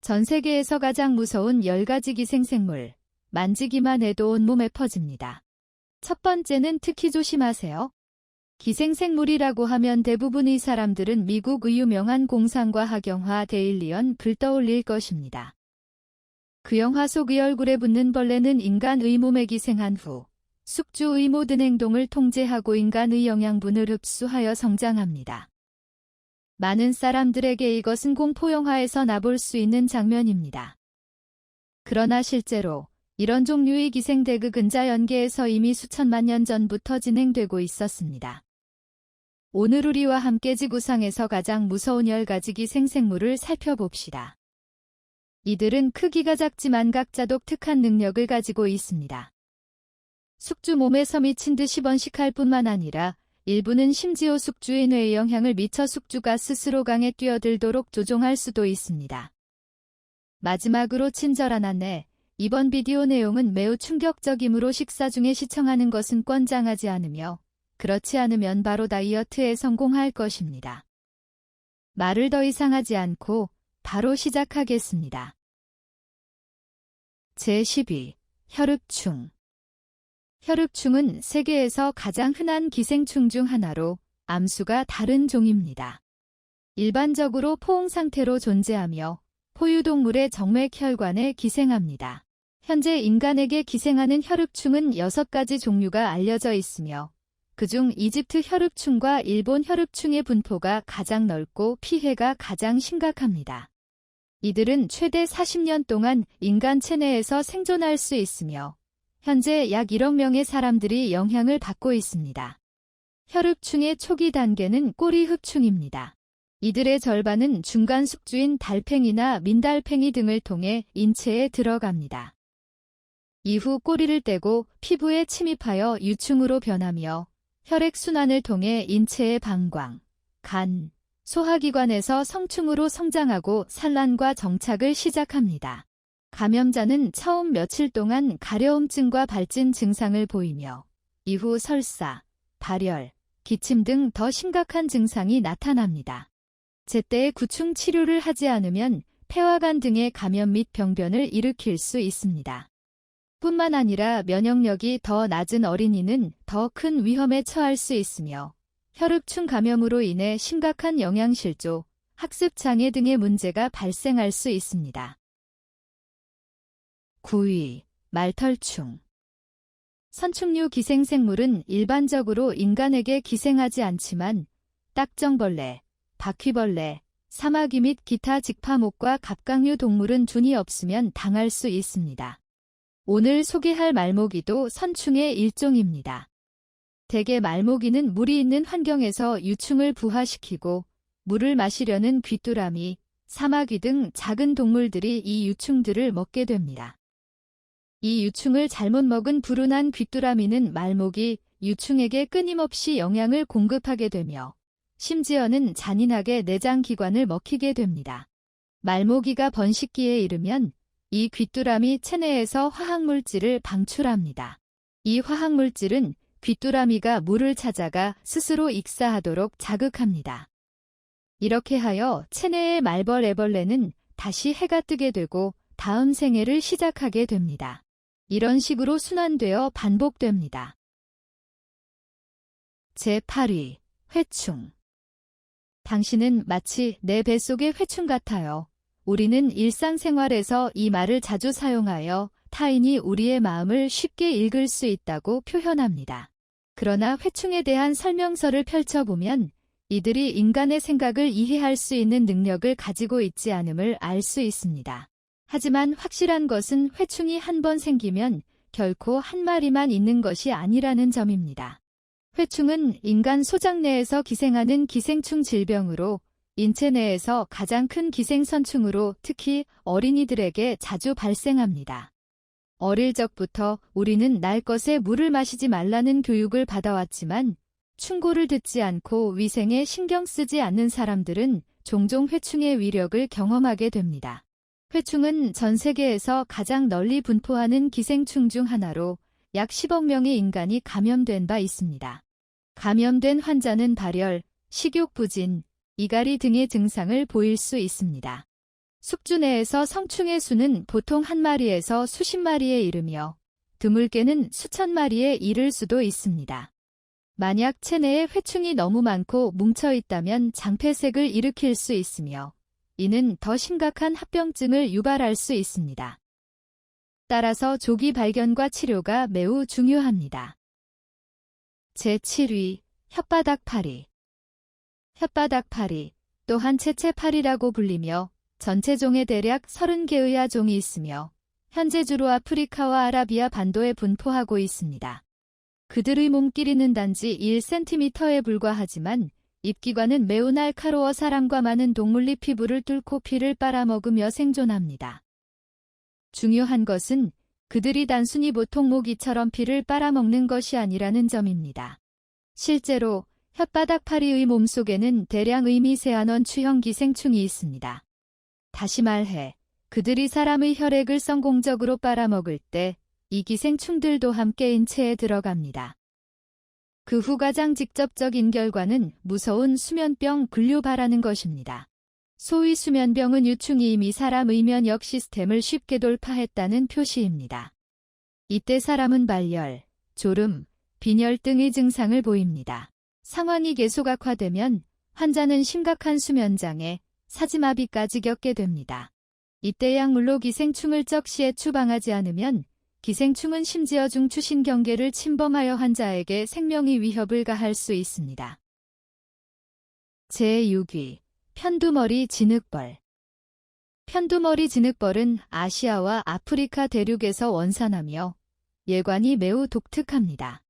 전 세계에서 가장 무서운 10가지 기생생물. 만지기만 해도 온몸에 퍼집니다. 첫 번째는 특히 조심하세요. 기생생물이라고 하면 대부분의 사람들은 미국의 유명한 공상과 학영화 데일리언을 떠올릴 것입니다. 그 영화 속의 얼굴에 붙는 벌레는 인간의 몸에 기생한 후 숙주의 모든 행동을 통제하고 인간의 영양분을 흡수하여 성장합니다. 많은 사람들에게 이것은 공포영화에서나 볼 수 있는 장면입니다. 그러나 실제로 이런 종류의 기생대극은 자연계에서 이미 수천만 년 전부터 진행되고 있었습니다. 오늘 우리와 함께 지구상에서 가장 무서운 10가지 기생생물을 살펴봅시다. 이들은 크기가 작지만 각자 독특한 능력을 가지고 있습니다. 숙주 몸에서 미친 듯이 번식할 뿐만 아니라 일부는 심지어 숙주의 뇌에 영향을 미쳐 숙주가 스스로 강에 뛰어들도록 조종할 수도 있습니다. 마지막으로 친절한 안내. 이번 비디오 내용은 매우 충격적이므로 식사 중에 시청하는 것은 권장하지 않으며 그렇지 않으면 바로 다이어트에 성공할 것입니다. 말을 더 이상 하지 않고 바로 시작하겠습니다. 제12. 혈읍충. 혈읍충은 세계에서 가장 흔한 기생충 중 하나로 암수가 다른 종입니다. 일반적으로 포옹 상태로 존재하며 포유동물의 정맥혈관에 기생합니다. 현재 인간에게 기생하는 혈읍충은 6가지 종류가 알려져 있으며 그중 이집트 혈읍충과 일본 혈읍충의 분포가 가장 넓고 피해가 가장 심각합니다. 이들은 최대 40년 동안 인간 체내에서 생존할 수 있으며 현재 약 1억 명의 사람들이 영향을 받고 있습니다. 혈읍충의 초기 단계는 꼬리흡충입니다. 이들의 절반은 중간 숙주인 달팽이나 민달팽이 등을 통해 인체에 들어갑니다. 이후 꼬리를 떼고 피부에 침입하여 유충으로 변하며 혈액순환을 통해 인체의 방광, 간, 소화기관에서 성충으로 성장하고 산란과 정착을 시작합니다. 감염자는 처음 며칠 동안 가려움증과 발진 증상을 보이며 이후 설사, 발열, 기침 등 더 심각한 증상이 나타납니다. 제때에 구충 치료를 하지 않으면 폐화관 등의 감염 및 병변을 일으킬 수 있습니다. 뿐만 아니라 면역력이 더 낮은 어린이는 더 큰 위험에 처할 수 있으며 혈읍충 감염으로 인해 심각한 영양실조, 학습장애 등의 문제가 발생할 수 있습니다. 9위. 말털충. 선충류 기생생물은 일반적으로 인간에게 기생하지 않지만 딱정벌레, 바퀴벌레, 사마귀 및 기타 직파목과 갑각류 동물은 준이 없으면 당할 수 있습니다. 오늘 소개할 말모기도 선충의 일종입니다. 대개 말모기는 물이 있는 환경에서 유충을 부화시키고 물을 마시려는 귀뚜라미, 사마귀 등 작은 동물들이 이 유충들을 먹게 됩니다. 이 유충을 잘못 먹은 불운한 귀뚜라미는 말모기, 유충에게 끊임없이 영양을 공급하게 되며 심지어는 잔인하게 내장기관을 먹히게 됩니다. 말모기가 번식기에 이르면 이 귀뚜라미 체내에서 화학물질을 방출합니다. 이 화학물질은 귀뚜라미가 물을 찾아가 스스로 익사하도록 자극합니다. 이렇게 하여 체내의 말벌 애벌레는 다시 해가 뜨게 되고 다음 생애를 시작하게 됩니다. 이런 식으로 순환되어 반복됩니다. 제8위. 회충. 당신은 마치 내 뱃속의 회충 같아요. 우리는 일상생활에서 이 말을 자주 사용하여 타인이 우리의 마음을 쉽게 읽을 수 있다고 표현합니다. 그러나 회충에 대한 설명서를 펼쳐보면 이들이 인간의 생각을 이해할 수 있는 능력을 가지고 있지 않음을 알 수 있습니다. 하지만 확실한 것은 회충이 한 번 생기면 결코 한 마리만 있는 것이 아니라는 점입니다. 회충은 인간 소장 내에서 기생하는 기생충 질병으로 인체 내에서 가장 큰 기생선충으로 특히 어린이들에게 자주 발생합니다. 어릴 적부터 우리는 날 것에 물을 마시지 말라는 교육을 받아왔지만 충고를 듣지 않고 위생에 신경 쓰지 않는 사람들은 종종 회충의 위력을 경험하게 됩니다. 회충은 전 세계에서 가장 널리 분포하는 기생충 중 하나로 약 10억 명의 인간이 감염된 바 있습니다. 감염된 환자는 발열, 식욕 부진, 이갈이 등의 증상을 보일 수 있습니다. 숙주 내에서 성충의 수는 보통 한 마리에서 수십 마리에 이르며 드물게는 수천 마리에 이를 수도 있습니다. 만약 체내에 회충이 너무 많고 뭉쳐 있다면 장폐색을 일으킬 수 있으며 이는 더 심각한 합병증을 유발할 수 있습니다. 따라서 조기 발견과 치료가 매우 중요합니다. 제7위, 혓바닥파리. 혓바닥파리, 또한 채채파리라고 불리며 전체종에 대략 30개의 아종이 있으며 현재 주로 아프리카와 아라비아 반도에 분포하고 있습니다. 그들의 몸길이는 단지 1cm에 불과하지만 입기관은 매우 날카로워 사람과 많은 동물의 피부를 뚫고 피를 빨아먹으며 생존합니다. 중요한 것은 그들이 단순히 보통 모기처럼 피를 빨아먹는 것이 아니라는 점입니다. 실제로 혓바닥파리의 몸속에는 대량의 미세한 원추형 기생충이 있습니다. 다시 말해 그들이 사람의 혈액을 성공적으로 빨아먹을 때 이 기생충들도 함께 인체에 들어갑니다. 그 후 가장 직접적인 결과는 무서운 수면병 분류바라는 것입니다. 소위 수면병은 유충이 이미 사람의 면역 시스템을 쉽게 돌파했다는 표시입니다. 이때 사람은 발열, 졸음, 빈혈 등의 증상을 보입니다. 상황이 계속 악화되면 환자는 심각한 수면장애, 사지마비까지 겪게 됩니다. 이때 약물로 기생충을 적시에 추방하지 않으면 기생충은 심지어 중추신경계를 침범하여 환자에게 생명의 위협을 가할 수 있습니다. 제6위, 편두머리 진흙벌. 편두머리 진흙벌은 아시아와 아프리카 대륙에서 원산하며 예관이 매우 독특합니다.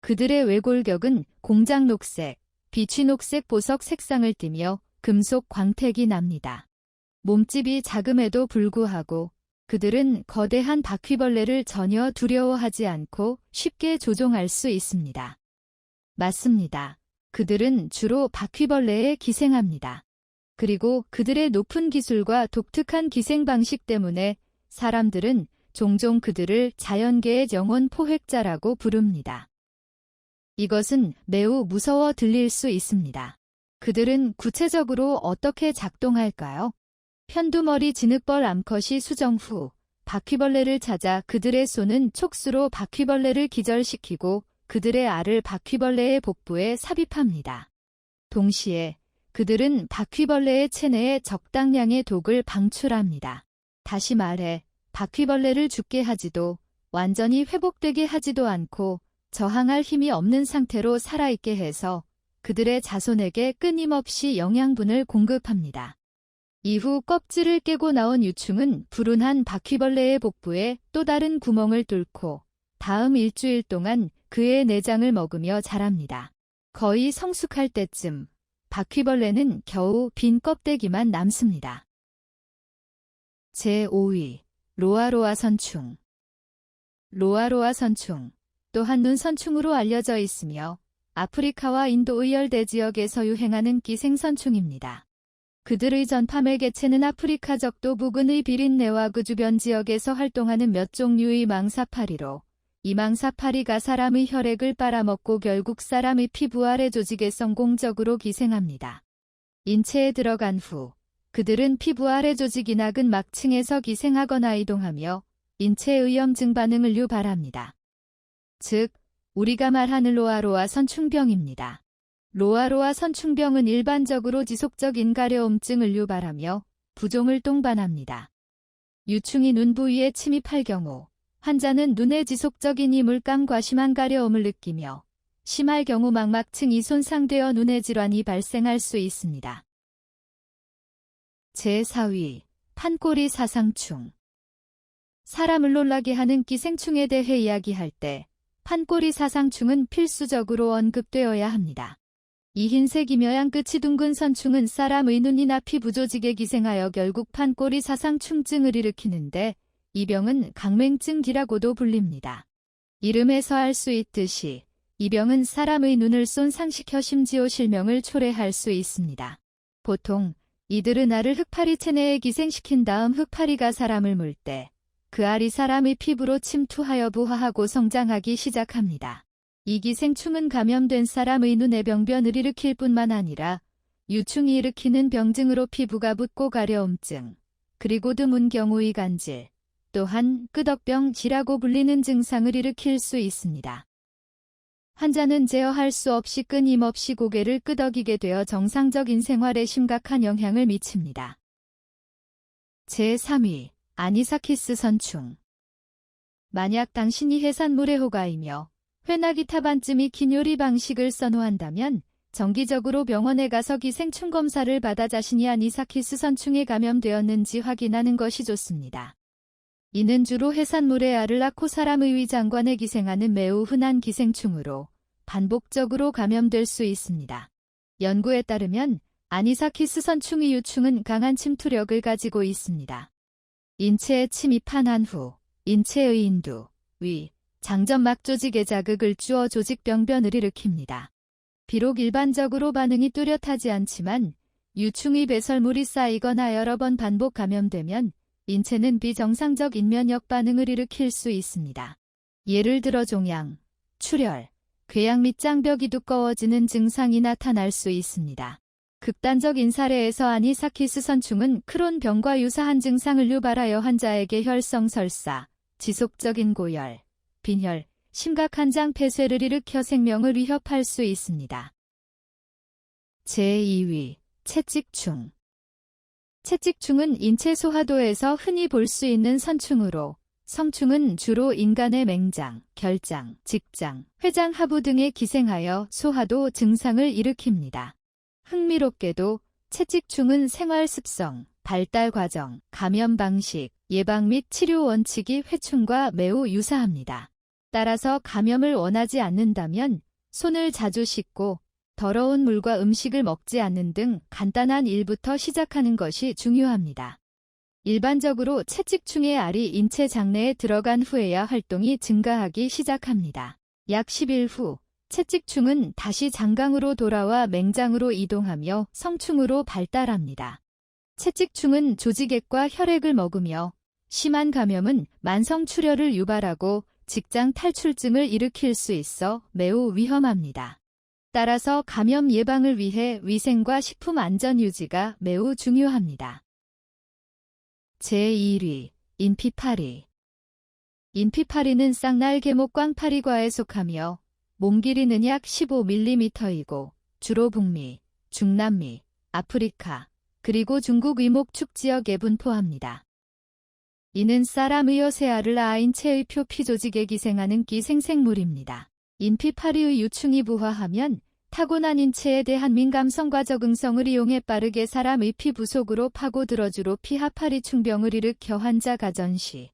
그들의 외골격은 공장 녹색, 비취 녹색 보석 색상을 띠며 금속 광택이 납니다. 몸집이 작음에도 불구하고 그들은 거대한 바퀴벌레를 전혀 두려워하지 않고 쉽게 조종할 수 있습니다. 맞습니다. 그들은 주로 바퀴벌레에 기생합니다. 그리고 그들의 높은 기술과 독특한 기생 방식 때문에 사람들은 종종 그들을 자연계의 영혼 포획자라고 부릅니다. 이것은 매우 무서워 들릴 수 있습니다. 그들은 구체적으로 어떻게 작동할까요? 편두머리 진흙벌 암컷이 수정 후 바퀴벌레를 찾아 그들의 쏘는 촉수로 바퀴벌레를 기절시키고 그들의 알을 바퀴벌레의 복부에 삽입합니다. 동시에 그들은 바퀴벌레의 체내에 적당량의 독을 방출합니다. 다시 말해 바퀴벌레를 죽게 하지도 완전히 회복되게 하지도 않고 저항할 힘이 없는 상태로 살아있게 해서 그들의 자손에게 끊임없이 영양분을 공급합니다. 이후 껍질을 깨고 나온 유충은 불운한 바퀴벌레의 복부에 또 다른 구멍을 뚫고 다음 일주일 동안 그의 내장을 먹으며 자랍니다. 거의 성숙할 때쯤 바퀴벌레는 겨우 빈 껍데기만 남습니다. 제5위, 로아로아 선충. 로아로아 선충, 또한 눈선충으로 알려져 있으며 아프리카와 인도의 열대 지역에서 유행하는 기생선충입니다. 그들의 전파매 개체는 아프리카 적도 부근의 비린내와 그 주변 지역에서 활동하는 몇 종류의 망사파리로 이 망사파리가 사람의 혈액을 빨아먹고 결국 사람의 피부 아래 조직에 성공적으로 기생합니다. 인체에 들어간 후 그들은 피부 아래 조직이 낙은 막층에서 기생하거나 이동하며 인체의 염증 반응을 유발합니다. 즉, 우리가 말하는 로아로아 선충병입니다. 로아로아 선충병은 일반적으로 지속적인 가려움증을 유발하며 부종을 동반합니다. 유충이 눈 부위에 침입할 경우 환자는 눈의 지속적인 이물감과 심한 가려움을 느끼며 심할 경우 망막층이 손상되어 눈의 질환이 발생할 수 있습니다. 제4위, 판꼬리 사상충. 사람을 놀라게 하는 기생충에 대해 이야기할 때 판꼬리 사상충은 필수적으로 언급되어야 합니다. 이 흰색이며 양끝이 둥근 선충은 사람의 눈이나 피부 조직에 기생하여 결국 판꼬리 사상충증을 일으키는데 이 병은 강맹증기라고도 불립니다. 이름에서 알 수 있듯이 이 병은 사람의 눈을 손상시켜 심지어 실명을 초래할 수 있습니다. 보통 이들은 알을 흙파리 체내에 기생시킨 다음 흙파리가 사람을 물 때 그 알이 사람의 피부로 침투하여 부화하고 성장하기 시작합니다. 이 기생충은 감염된 사람의 눈의 병변을 일으킬 뿐만 아니라 유충이 일으키는 병증으로 피부가 붓고 가려움증, 그리고 드문 경우의 간질, 또한 끄덕병지라고 불리는 증상을 일으킬 수 있습니다. 환자는 제어할 수 없이 끊임없이 고개를 끄덕이게 되어 정상적인 생활에 심각한 영향을 미칩니다. 제3위, 아니사키스 선충. 만약 당신이 해산물의 호가이며 회나 기타 반쯤이 긴 요리 방식을 선호한다면 정기적으로 병원에 가서 기생충 검사를 받아 자신이 아니사키스 선충에 감염되었는지 확인하는 것이 좋습니다. 이는 주로 해산물의 알을 낳고 사람의 위장관에 기생하는 매우 흔한 기생충으로 반복적으로 감염될 수 있습니다. 연구에 따르면 아니사키스 선충의 유충은 강한 침투력을 가지고 있습니다. 인체에 침입한 후 인체의 인두, 위, 장점막 조직에 자극을 주어 조직병변을 일으킵니다. 비록 일반적으로 반응이 뚜렷하지 않지만 유충의 배설물이 쌓이거나 여러 번 반복 감염되면 인체는 비정상적 인면역 반응을 일으킬 수 있습니다. 예를 들어 종양, 출혈, 궤양 및 장벽이 두꺼워지는 증상이 나타날 수 있습니다. 극단적인 사례에서 아니사키스 선충은 크론병과 유사한 증상을 유발하여 환자에게 혈성 설사, 지속적인 고열, 빈혈, 심각한 장 폐쇄를 일으켜 생명을 위협할 수 있습니다. 제2위, 채찍충. 채찍충은 인체 소화도에서 흔히 볼 수 있는 선충으로 성충은 주로 인간의 맹장, 결장, 직장, 회장 하부 등에 기생하여 소화도 증상을 일으킵니다. 흥미롭게도 채찍충은 생활 습성, 발달 과정, 감염 방식, 예방 및 치료 원칙이 회충과 매우 유사합니다. 따라서 감염을 원하지 않는다면 손을 자주 씻고 더러운 물과 음식을 먹지 않는 등 간단한 일부터 시작하는 것이 중요합니다. 일반적으로 채찍충의 알이 인체 장내에 들어간 후에야 활동이 증가하기 시작합니다. 약 10일 후 채찍충은 다시 장강으로 돌아와 맹장으로 이동하며 성충으로 발달합니다. 채찍충은 조직액과 혈액을 먹으며 심한 감염은 만성출혈을 유발하고 직장 탈출증을 일으킬 수 있어 매우 위험합니다. 따라서 감염 예방을 위해 위생과 식품 안전 유지가 매우 중요합니다. 제1위, 인피파리. 인피파리는 쌍날 계목 꽝파리과에 속하며 몸 길이는 약 15mm이고 주로 북미, 중남미, 아프리카, 그리고 중국 위목축 지역에 분포합니다. 이는 사람의 여세알을 아인 체의 표피 조직에 기생하는 기생생물입니다. 인피파리의 유충이 부화하면 타고난 인체에 대한 민감성과 적응성을 이용해 빠르게 사람의 피부 속으로 파고들어주로 피하파리 충병을 일으켜 환자 가전 시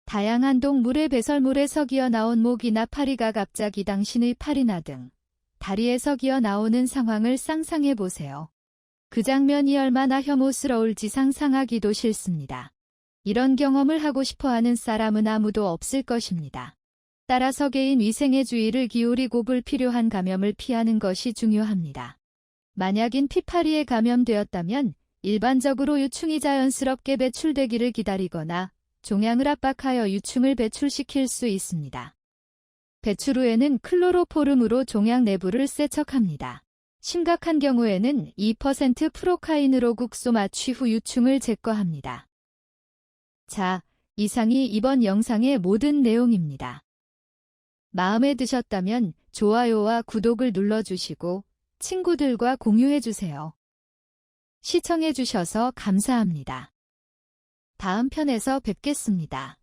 다양한 동물의 배설물에서 기어나온 모기나 파리가 갑자기 당신의 팔이나 등 다리에서 기어나오는 상황을 상상해 보세요. 그 장면이 얼마나 혐오스러울지 상상하기도 싫습니다. 이런 경험을 하고 싶어하는 사람은 아무도 없을 것입니다. 따라서 개인 위생에 주의를 기울이고 불필요한 감염을 피하는 것이 중요합니다. 만약 인피파리에 감염되었다면 일반적으로 유충이 자연스럽게 배출되기를 기다리거나 종양을 압박하여 유충을 배출시킬 수 있습니다. 배출 후에는 클로로포름으로 종양 내부를 세척합니다. 심각한 경우에는 2% 프로카인으로 국소 마취 후 유충을 제거합니다. 자, 이상이 이번 영상의 모든 내용입니다. 마음에 드셨다면 좋아요와 구독을 눌러주시고 친구들과 공유해주세요. 시청해주셔서 감사합니다. 다음 편에서 뵙겠습니다.